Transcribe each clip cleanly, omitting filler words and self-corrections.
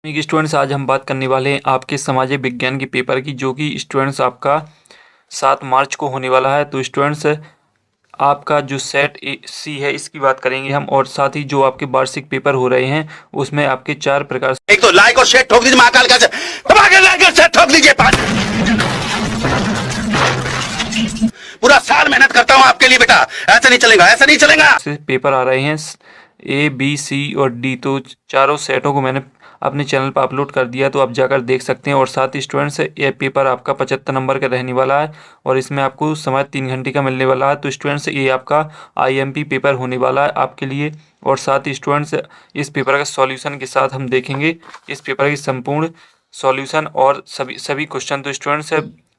Students, आज हम बात करने वाले हैं आपके सामाजिक विज्ञान के पेपर की, जो कि स्टूडेंट्स आपका 7 मार्च को होने वाला है। तो स्टूडेंट्स, आपका जो सेट सी है इसकी बात करेंगे हम, और साथ ही जो आपके वार्षिक पेपर हो रहे हैं उसमें आपके 4 प्रकार से। एक तो लाइक और शेयर ठोक दीजिए, महाकाल का लाइक और शेयर ठोक दीजिए। पूरा साल मेहनत करता हूं आपके लिए बेटा, ऐसा नहीं चलेगा, ऐसा नहीं चलेगा। पेपर आ रहे हैं A, B, C और D। तो चारों सेटों को मैंने अपने चैनल पर अपलोड कर दिया, तो आप जाकर देख सकते हैं। और साथ ही स्टूडेंट्स, ये पेपर आपका 75 नंबर का रहने वाला है और इसमें आपको समय 3 घंटे का मिलने वाला है। तो स्टूडेंट्स, ये आपका IMP पेपर होने वाला है आपके लिए। और साथ ही स्टूडेंट्स, इस पेपर का सॉल्यूशन के साथ हम देखेंगे इस पेपर की संपूर्ण सॉल्यूशन और सभी क्वेश्चन। तो स्टूडेंट्स,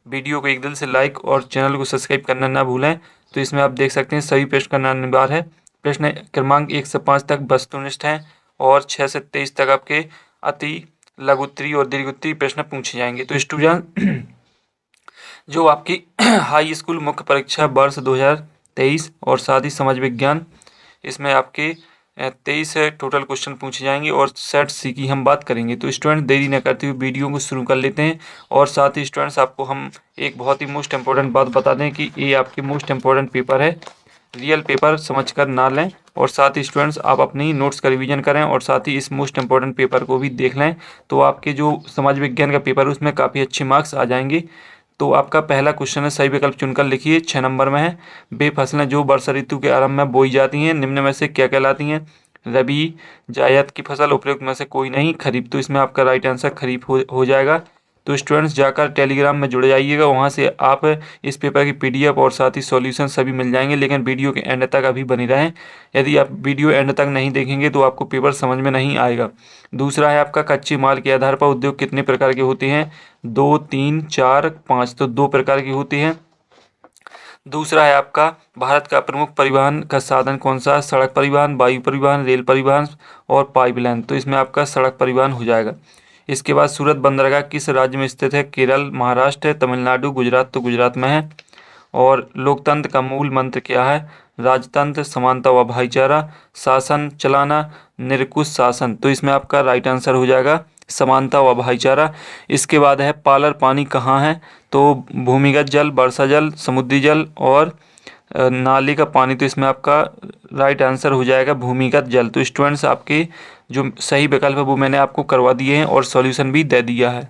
वीडियो को एक दिल से लाइक और चैनल को सब्सक्राइब करना ना भूलें। तो इसमें आप देख सकते हैं सभी प्रश्न करना अनिवार्य है। प्रश्न क्रमांक 1 से 5 तक वस्तुनिष्ठ हैं और 6 से 23 तक आपके अति लघु उत्तरीय और दीर्घ उत्तरीय प्रश्न पूछे जाएंगे। तो स्टूडेंट, जो आपकी हाई स्कूल मुख्य परीक्षा वर्ष 2023 और साथ ही समाज विज्ञान, इसमें आपके 23 टोटल क्वेश्चन पूछे जाएंगे और सेट सी की हम बात करेंगे। तो स्टूडेंट, देरी न करते हुए वीडियो को शुरू कर लेते हैं। और साथ ही स्टूडेंट्स, आपको हम एक बहुत ही मोस्ट इंपॉर्टेंट बात बता दें कि ये आपके मोस्ट इंपॉर्टेंट पेपर है, रियल पेपर समझकर ना लें। और साथ ही स्टूडेंट्स, आप अपनी नोट्स का रिवीजन करें और साथ ही इस मोस्ट इंपॉर्टेंट पेपर को भी देख लें। तो आपके जो समाज विज्ञान का पेपर है उसमें काफ़ी अच्छे मार्क्स आ जाएंगे। तो आपका पहला क्वेश्चन है, सही विकल्प चुनकर लिखिए। 6 नंबर में है, वे फसलें जो वर्षा ऋतु के आरंभ में बोई जाती हैं निम्न में से क्या कहलाती हैं? रबी, जायद की फसल, उपयुक्त में से कोई नहीं, खरीफ। तो इसमें आपका राइट आंसर खरीफ हो जाएगा। तो स्टूडेंट्स, जाकर टेलीग्राम में जुड़ जाइएगा, वहाँ से आप इस पेपर की PDF और साथ ही सॉल्यूशन सभी मिल जाएंगे। लेकिन वीडियो के एंड तक अभी बनी रहें। यदि आप वीडियो एंड तक नहीं देखेंगे तो आपको पेपर समझ में नहीं आएगा। दूसरा है आपका, कच्चे माल के आधार पर उद्योग कितने प्रकार के होते हैं? 2, 3, 4, 5। तो 2 प्रकार की होती हैं। दूसरा है आपका, भारत का प्रमुख परिवहन का साधन कौन सा? सड़क परिवहन, वायु परिवहन, रेल परिवहन और पाइपलाइन। तो इसमें आपका सड़क परिवहन हो जाएगा। इसके बाद, सूरत बंदरगाह किस राज्य में स्थित है? केरल, महाराष्ट्र, तमिलनाडु, गुजरात। तो गुजरात में है। और लोकतंत्र का मूल मंत्र क्या है? राजतंत्र, समानता व भाईचारा, शासन चलाना, निरंकुश शासन। तो इसमें आपका राइट आंसर हो जाएगा समानता व भाईचारा। इसके बाद है, पालर पानी कहाँ है? तो भूमिगत जल, वर्षा जल, समुद्री जल और नाली का पानी। तो इसमें आपका राइट आंसर हो जाएगा भूमिगत जल। तो स्टूडेंट्स, आपके जो सही विकल्प है वो मैंने आपको करवा दिए हैं और सॉल्यूशन भी दे दिया है।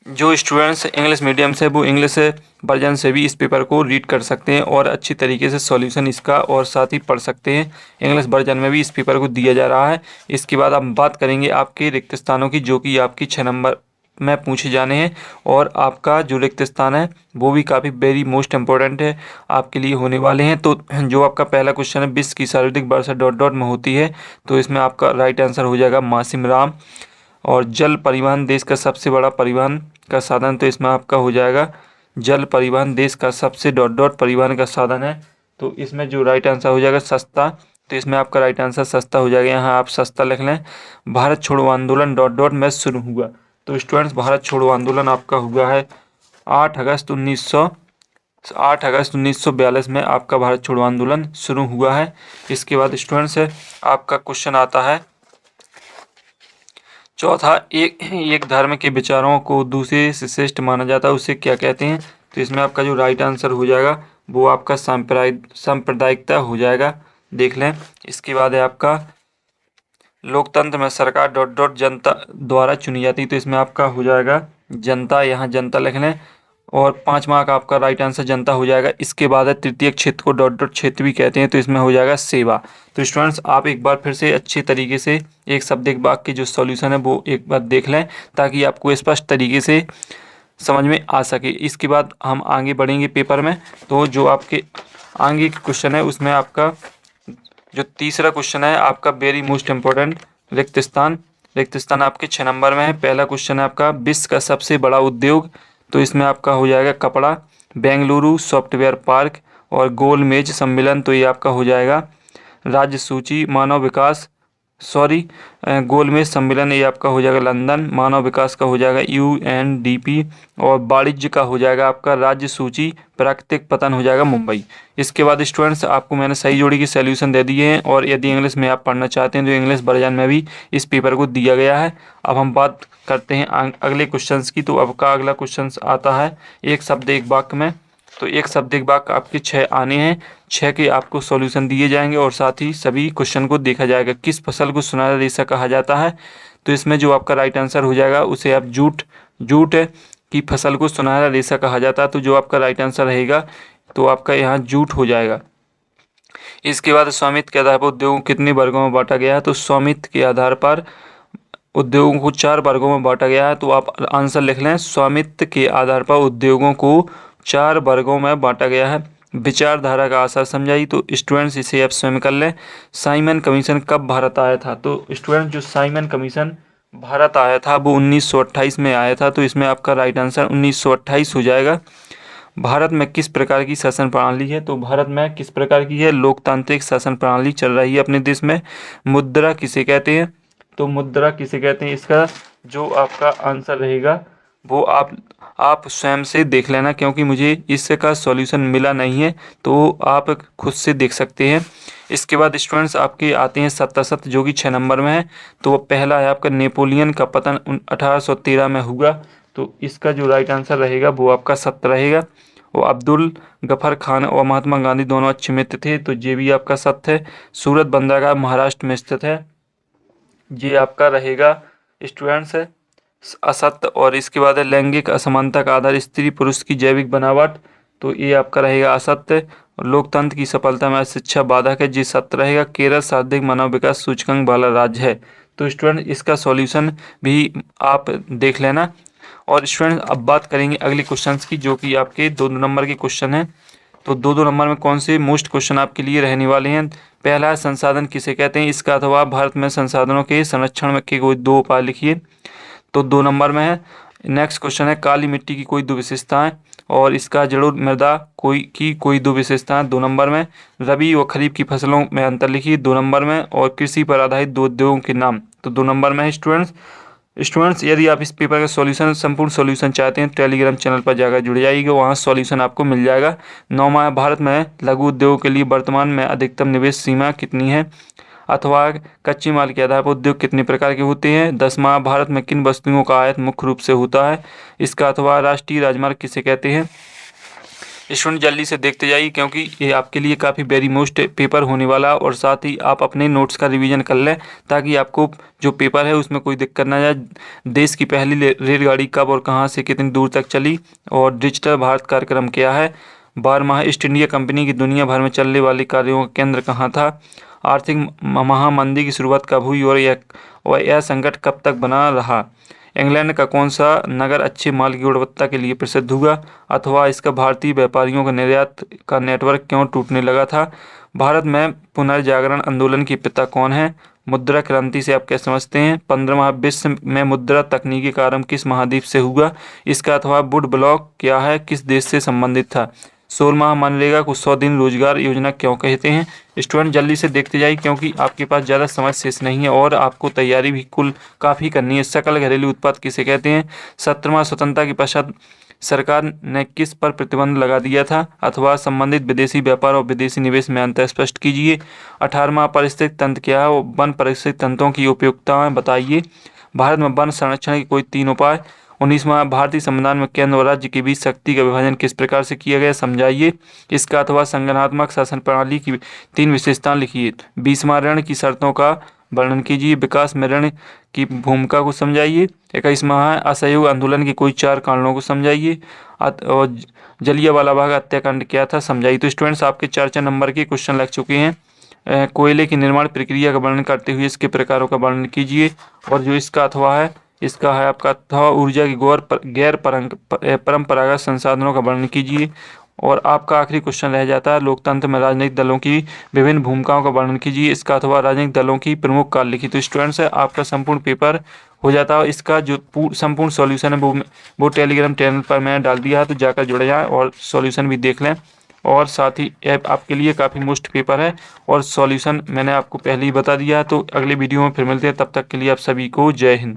जो स्टूडेंट्स इंग्लिश मीडियम से, वो इंग्लिश वर्जन से भी इस पेपर को रीड कर सकते हैं और अच्छी तरीके से सॉल्यूशन इसका और साथ ही पढ़ सकते हैं। इंग्लिश वर्जन में भी इस पेपर को दिया जा रहा है। इसके बाद हम बात करेंगे आपके रिक्त स्थानों की, जो कि आपकी 6 नंबर में पूछे जाने हैं। और आपका जो रिक्त स्थान है वो भी काफ़ी वेरी मोस्ट इंपॉर्टेंट है, आपके लिए होने वाले हैं। तो जो आपका पहला क्वेश्चन है, विश्व की सर्वाधिक वर्षा डॉट डॉट में होती है? तो इसमें आपका राइट आंसर हो जाएगा मासिम राम। और जल परिवहन देश का सबसे बड़ा परिवहन का साधन? तो इसमें आपका हो जाएगा जल परिवहन देश का सबसे डॉट डॉट परिवहन का साधन है। तो इसमें जो राइट आंसर हो जाएगा सस्ता। तो इसमें आपका राइट आंसर सस्ता हो जाएगा, यहाँ आप सस्ता लिख लें। भारत छोड़ो आंदोलन डॉट डॉट में शुरू हुआ? तो स्टूडेंट्स, भारत छोड़ो आंदोलन आपका हुआ है 8 अगस्त 1942 में आपका भारत छोड़ो आंदोलन शुरू हुआ है। इसके बाद स्टूडेंट्स, आपका क्वेश्चन आता है चौथा, एक धर्म के विचारों को दूसरे से श्रेष्ठ माना जाता है, उसे क्या कहते हैं? तो इसमें आपका जो राइट आंसर हो जाएगा वो आपका सांप्रदायिकता हो जाएगा, देख लें। इसके बाद है आपका, लोकतंत्र में सरकार डॉट डॉट जनता द्वारा चुनी जाती है। तो इसमें आपका हो जाएगा जनता, यहाँ जनता लिख लें। और 5 मार्क का आपका राइट आंसर जनता हो जाएगा। इसके बाद है, तृतीय क्षेत्र को डॉट डॉट क्षेत्र भी कहते हैं। तो इसमें हो जाएगा सेवा। तो स्टूडेंट्स, आप एक बार फिर से अच्छे तरीके से एक शब्द एक वाक्य के जो सॉल्यूशन है वो एक बार देख लें, ताकि आपको स्पष्ट तरीके से समझ में आ सके। इसके बाद हम आगे बढ़ेंगे पेपर में। तो जो आपके आगे के क्वेश्चन है उसमें आपका जो तीसरा क्वेश्चन है आपका वेरी मोस्ट इम्पोर्टेंट, रिक्त स्थान आपके 6 नंबर में है। पहला क्वेश्चन है आपका, विश्व का सबसे बड़ा उद्योग? तो इसमें आपका हो जाएगा कपड़ा, बेंगलुरु सॉफ्टवेयर पार्क और गोलमेज सम्मेलन। तो ये आपका हो जाएगा राज्य सूची, मानव विकास सॉरी, गोलमेज सम्मेलन ये आपका हो जाएगा लंदन, मानव विकास का हो जाएगा UNDP, और वाणिज्य का हो जाएगा आपका राज्य सूची प्राकृतिक पतन हो जाएगा मुंबई। इसके बाद स्टूडेंट्स आपको मैंने सही जोड़ी की सॉल्यूशन दे दिए हैं, और यदि इंग्लिश में आप पढ़ना चाहते हैं तो इंग्लिश वर्जन में भी इस पेपर को दिया गया है। अब हम बात करते हैं अगले क्वेश्चंस की। तो अब का अगला क्वेश्चन आता है एक शब्द एक वाक्य में। तो एक शब्द एक वाक्य आपके 6 आने हैं, 6 के आपको सॉल्यूशन दिए जाएंगे और साथ ही सभी क्वेश्चन को देखा जाएगा। किस फसल को सुनहरा रेशा कहा जाता है? तो इसमें जो आपका राइट आंसर हो जाएगा उसे आप जूट की फसल को सुनहरा रेशा कहा जाता है। तो जो आपका राइट आंसर रहेगा तो आपका यहाँ जूट हो जाएगा। इसके बाद स्वामित्व के आधार पर उद्योगों को कितने वर्गों में बांटा गया है? तो स्वामित्व के आधार पर उद्योगों को 4 वर्गों में बांटा गया है। तो आप आंसर लिख लें, स्वामित्व के आधार पर उद्योगों को 4 वर्गों में बांटा गया है। विचारधारा का आशय समझाई। तो स्टूडेंट्स इसे आप स्वयं कर लें। साइमन कमीशन कब भारत आया था? तो स्टूडेंट जो साइमन कमीशन भारत आया था वो 1928 में आया था। तो इसमें आपका राइट आंसर 1928 हो जाएगा। भारत में किस प्रकार की शासन प्रणाली है? तो भारत में किस प्रकार की है? लोकतांत्रिक शासन प्रणाली चल रही है अपने देश में। मुद्रा किसे कहते हैं? तो मुद्रा किसे कहते हैं, इसका जो आपका आंसर रहेगा वो आप स्वयं से देख लेना, क्योंकि मुझे इसका सॉल्यूशन मिला नहीं है, तो आप खुद से देख सकते हैं। इसके बाद स्टूडेंट्स आपके आते हैं सत्तासत, जो कि 6 नंबर में है। तो वो पहला है आपका नेपोलियन का पतन 1813 में हुआ। तो इसका जो राइट आंसर रहेगा वो आपका 7 रहेगा। और अब्दुल गफर खान और महात्मा गांधी दोनों अच्छे मित्र थे, तो ये भी आपका 7 है। सूरत बंदरगाह महाराष्ट्र में स्थित है, ये आपका रहेगा स्टूडेंट्स असत्य। और इसके बाद है लैंगिक असमानता का आधार स्त्री पुरुष की जैविक बनावट, तो ये आपका रहेगा असत्य। लोकतंत्र की सफलता में शिक्षा बाधक है, जी सत्य रहेगा। केरल सर्वाधिक मानव विकास सूचकांक वाला राज्य है। तो स्टूडेंट इसका सॉल्यूशन भी आप देख लेना। और स्टूडेंट अब बात करेंगे अगले क्वेश्चंस की, जो कि आपके 2 नंबर के क्वेश्चन हैं। तो 2 नंबर में कौन से मोस्ट क्वेश्चन आपके लिए रहने वाले हैं? पहला है संसाधन किसे कहते हैं? इसका अथवा भारत में संसाधनों के संरक्षण में के कोई 2 उपाय लिखिए। तो 2 नंबर में है। नेक्स्ट क्वेश्चन है काली मिट्टी की कोई 2 विशेषताएं, और इसका जलोढ़ मृदा कोई 2 विशेषताएं 2 नंबर में। रबी व खरीफ की फसलों में अंतर लिखिए 2 नंबर में। और कृषि पर आधारित 2 उद्योगों के नाम, तो 2 नंबर में है स्टूडेंट्स यदि आप इस पेपर का सॉल्यूशन संपूर्ण सॉल्यूशन चाहते हैं, टेलीग्राम चैनल पर जाकर जुड़ जाइएगा, वहाँ सॉल्यूशन आपको मिल जाएगा। 9वां भारत में लघु उद्योगों के लिए वर्तमान में अधिकतम निवेश सीमा कितनी है? अथवा कच्चे माल के आधार पर उद्योग कितने प्रकार के होते हैं? 10वां भारत में किन वस्तुओं का आयात मुख्य रूप से होता है? इसका अथवा राष्ट्रीय राजमार्ग किसे कहते हैं? स्टूडेंट जल्दी से देखते जाइए, क्योंकि ये आपके लिए काफ़ी वेरी मोस्ट पेपर होने वाला है, और साथ ही आप अपने नोट्स का रिवीजन कर लें, ताकि आपको जो पेपर है उसमें कोई दिक्कत ना जाए। देश की पहली रेलगाड़ी कब और कहां से कितनी दूर तक चली? और डिजिटल भारत कार्यक्रम क्या है? 12वां ईस्ट इंडिया कंपनी की दुनिया भर में चलने वाली कार्यों का केंद्र कहाँ था? आर्थिक महामंदी की शुरुआत कब हुई और यह संकट कब तक बना रहा? इंग्लैंड का कौन सा नगर अच्छे माल की गुणवत्ता के लिए प्रसिद्ध हुआ? अथवा इसका भारतीय व्यापारियों का निर्यात का नेटवर्क क्यों टूटने लगा था? भारत में पुनर्जागरण आंदोलन के पिता कौन है? मुद्रा क्रांति से आप क्या समझते हैं? 15वां विश्व में मुद्रा तकनीकी का आरंभ किस महाद्वीप से हुआ? इसका अथवा वुड ब्लॉक क्या है, किस देश से संबंधित था? 16वां मनरेगा को 100 दिन रोजगार योजना क्यों कहते हैं? स्टूडेंट जल्दी से देखते जाइए, क्योंकि आपके पास ज़्यादा समय शेष नहीं है और आपको तैयारी भी कुल काफ़ी करनी है। सकल घरेलू उत्पाद किसे कहते हैं? 17वां स्वतंत्रता के पश्चात सरकार ने किस पर प्रतिबंध लगा दिया था? अथवा संबंधित विदेशी व्यापार और विदेशी निवेश में अंतर स्पष्ट कीजिए। 18वां पारिस्थितिक तंत्र क्या है और वन पारिस्थितिक तंत्रों की उपयुक्तताएं बताइए। भारत में वन संरक्षण के कोई 3 उपाय। 19वां भारतीय संविधान में केंद्र और राज्य के बीच शक्ति का विभाजन किस प्रकार से किया गया, समझाइए। इसका अथवा संगठनात्मक शासन प्रणाली की 3 विशेषताएं लिखिए। 20वां ऋण की शर्तों का वर्णन कीजिए। विकास में ऋण की भूमिका को समझाइए। 21वां है असहयोग आंदोलन के कोई 4 कारणों को समझाइए। और जलियांवाला बाग हत्याकांड क्या था, समझाइए। तो स्टूडेंट्स आपके 4 नंबर के क्वेश्चन लग चुके हैं। कोयले की निर्माण प्रक्रिया का वर्णन करते हुए इसके प्रकारों का वर्णन कीजिए। और जो इसका अथवा है, इसका है आपका अथवा ऊर्जा की गैर परंपरागत संसाधनों का वर्णन कीजिए। और आपका आखिरी क्वेश्चन रह जाता है लोकतंत्र में राजनीतिक दलों की विभिन्न भूमिकाओं का वर्णन कीजिए। इसका अथवा राजनीतिक दलों की प्रमुख कार्य लिखिए। तो स्टूडेंट्स है आपका संपूर्ण पेपर हो जाता है। इसका जो संपूर्ण सॉल्यूशन है वो टेलीग्राम चैनल पर मैंने डाल दिया है, तो जाकर जुड़ जाएं और सॉल्यूशन भी देख लें। और साथ ही ऐप आपके लिए काफ़ी मुश्त पेपर है और सॉल्यूशन मैंने आपको पहले ही बता दिया है। तो अगले वीडियो में फिर मिलते हैं, तब तक के लिए आप सभी को जय हिंद।